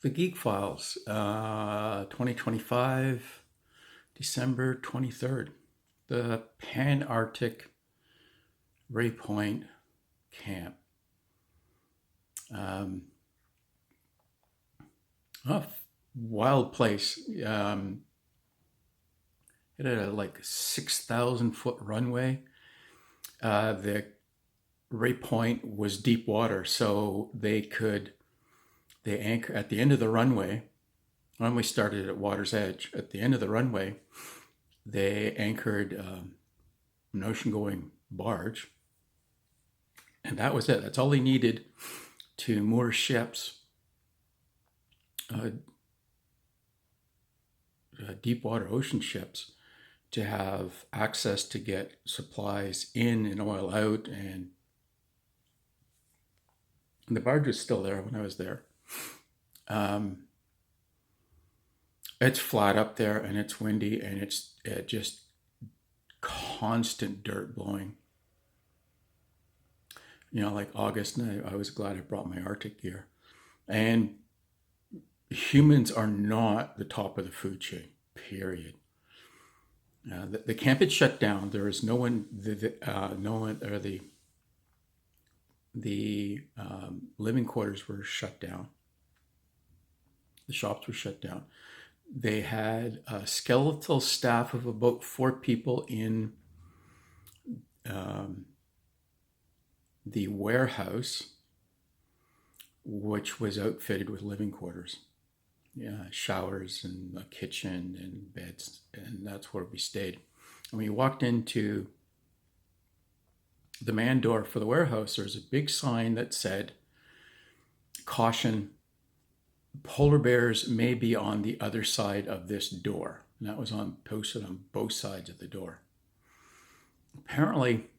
The GEEK Files, 2025, December 23rd. The Pan-Arctic Waypoint Camp. A wild place. It had a like 6,000 foot runway. The Waypoint was deep water, so they anchor at the end of the runway. Runway started at water's edge. At the end of the runway, they anchored an ocean-going barge, and that was it. That's all they needed to moor ships, deep water ocean ships, to have access to get supplies in and oil out. And the barge was still there when I was there. It's flat up there, and it's windy, and it's just constant dirt blowing. Like August, and I was glad I brought my Arctic gear. And humans are not the top of the food chain, period. The camp had shut down. There was no one, no one, or the living quarters were shut down. The shops were shut down. They had a skeletal staff of about 4 people in the warehouse, which was outfitted with living quarters. Showers and a kitchen and beds, and that's where we stayed. And we walked into the man door for the warehouse. There's a big sign that said, "Caution, polar bears may be on the other side of this door." And that was posted on both sides of the door. Apparently,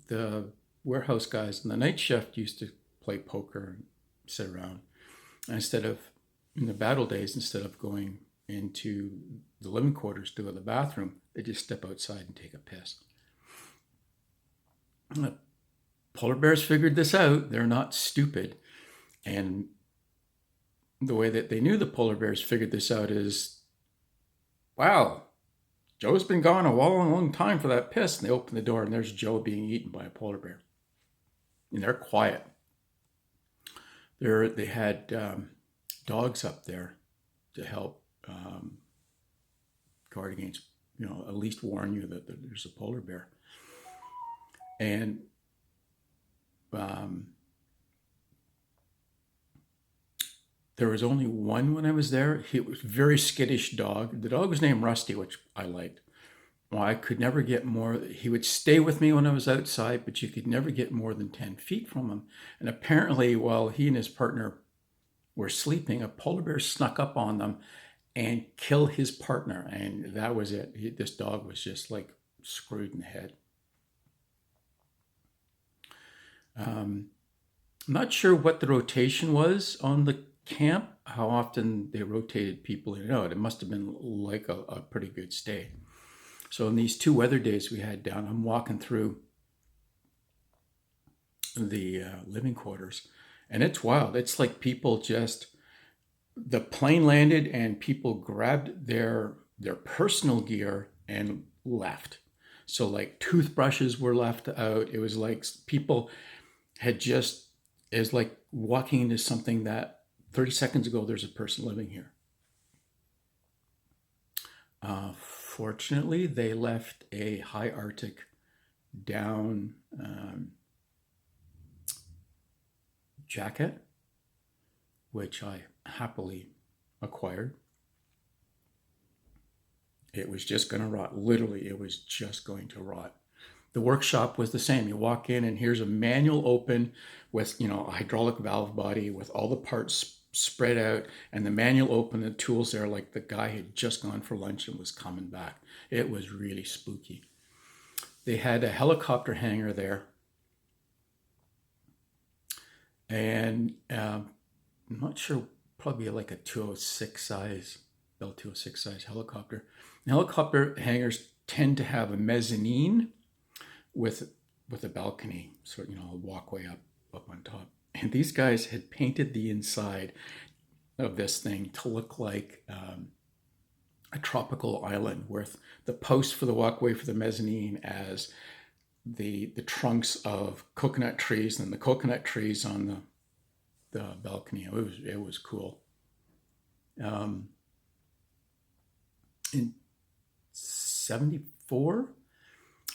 the warehouse guys in the night shift used to play poker and sit around. And in the battle days, instead of going into the living quarters to go to the bathroom, they just step outside and take a piss. The polar bears figured this out. They're not stupid. And the way that they knew the polar bears figured this out is, wow, Joe's been gone a long time for that piss. And they open the door, and there's Joe being eaten by a polar bear. And they're quiet. They had dogs up there to help guard against, at least warn you that there's a polar bear. And there was only one when I was there. He was a very skittish dog. The dog was named Rusty, which I liked. Well, I could never get more. He would stay with me when I was outside, but you could never get more than 10 feet from him. And apparently, while he and his partner were sleeping, a polar bear snuck up on them and killed his partner. And that was it. This dog was just like screwed in the head. I'm not sure what the rotation was on the camp, how often they rotated people in and out. It must have been like a pretty good stay. So in these 2 weather days we had down, I'm walking through the living quarters, and it's wild. It's like the plane landed and people grabbed their personal gear and left. So like toothbrushes were left out. It was like people is like walking into something that 30 seconds ago, there's a person living here. Fortunately, they left a high Arctic down jacket, which I happily acquired. It was just going to rot. Literally, it was just going to rot. The workshop was the same. You walk in, and here's a manual open with, a hydraulic valve body with all the parts spread out, and the manual open, the tools there, like the guy had just gone for lunch and was coming back. It was really spooky. They had a helicopter hangar there, and I'm not sure, probably like a 206 size, Bell 206 size helicopter. And helicopter hangars tend to have a mezzanine with a balcony, a walkway up up on top. And these guys had painted the inside of this thing to look like a tropical island with the post for the walkway for the mezzanine as the trunks of coconut trees and the coconut trees on the balcony. It was cool. In 74,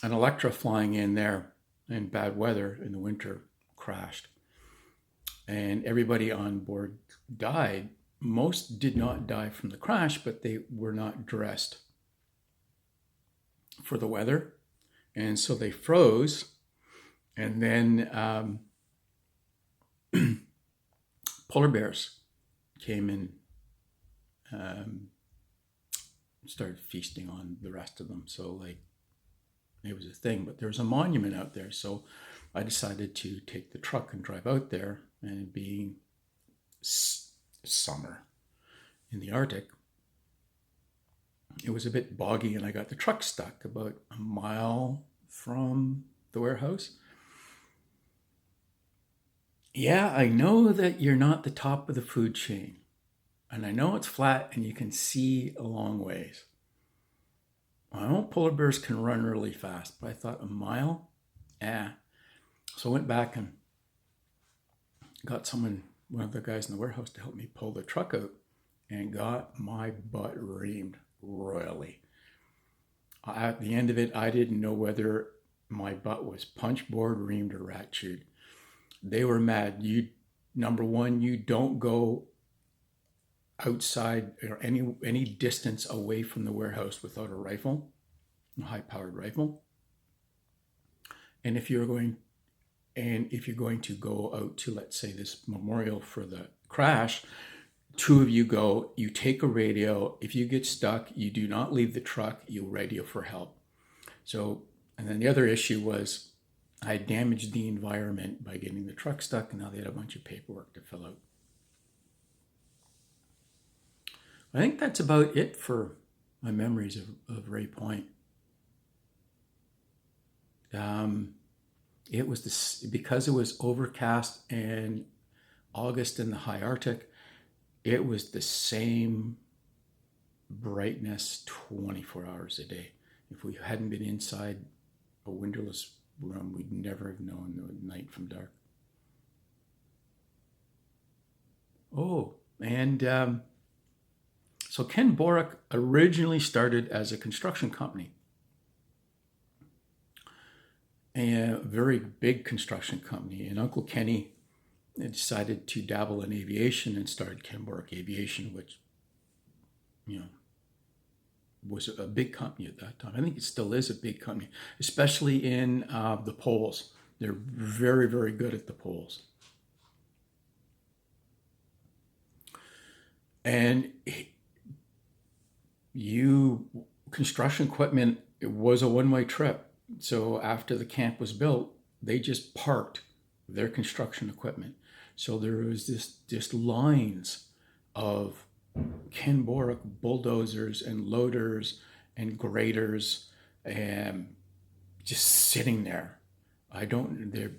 an Electra flying in there in bad weather in the winter crashed. And everybody on board died. Most did not die from the crash, but they were not dressed for the weather. And so they froze. And then polar bears came and started feasting on the rest of them. So like it was a thing, but there was a monument out there. So I decided to take the truck and drive out there, and being summer in the Arctic, it was a bit boggy and I got the truck stuck about a mile from the warehouse. Yeah, I know that you're not the top of the food chain. And I know it's flat and you can see a long ways. I know polar bears can run really fast, but I thought a mile? So I went back and got one of the guys in the warehouse to help me pull the truck out, and got my butt reamed royally. At the end of it, I didn't know whether my butt was punchboard, reamed, or rat chewed. They were mad. Number one, you don't go outside or any distance away from the warehouse without a rifle, a high-powered rifle. And if you're going to go out to, let's say, this memorial for the crash, two of you go, you take a radio. If you get stuck, you do not leave the truck, you radio for help. So, and then the other issue was I damaged the environment by getting the truck stuck, and now they had a bunch of paperwork to fill out. I think that's about it for my memories of Ray Point. It was because it was overcast and August in the high Arctic, it was the same brightness 24 hours a day. If we hadn't been inside a windowless room, we'd never have known the night from dark. Oh, and so Ken Borak originally started as a construction company. A very big construction company. And Uncle Kenny decided to dabble in aviation and started Ken Borak Aviation, which, was a big company at that time. I think it still is a big company, especially in the poles. They're very, very good at the poles. And construction equipment, it was a one-way trip. So after the camp was built, they just parked their construction equipment. So there was just lines of Ken Borak bulldozers and loaders and graders and just sitting there. The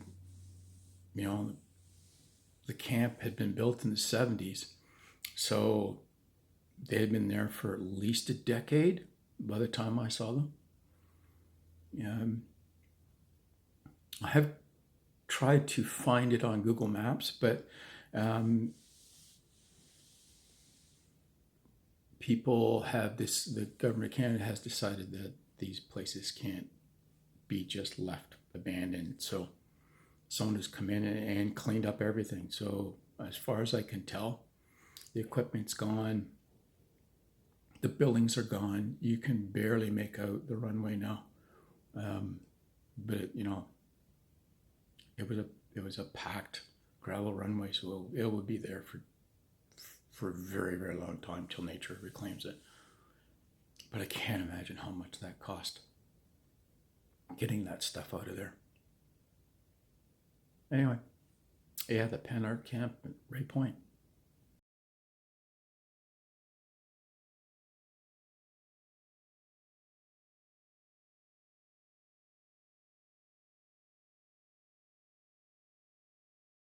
camp had been built in the 70s. So they had been there for at least a decade by the time I saw them. I have tried to find it on Google Maps, but the government of Canada has decided that these places can't be just left abandoned. So someone has come in and cleaned up everything. So as far as I can tell, the equipment's gone. The buildings are gone. You can barely make out the runway now. But it was a packed gravel runway, so it will be there for a very, very long time till nature reclaims it. But I can't imagine how much that cost, getting that stuff out of there. Anyway, the Pen Art Camp at Ray Point.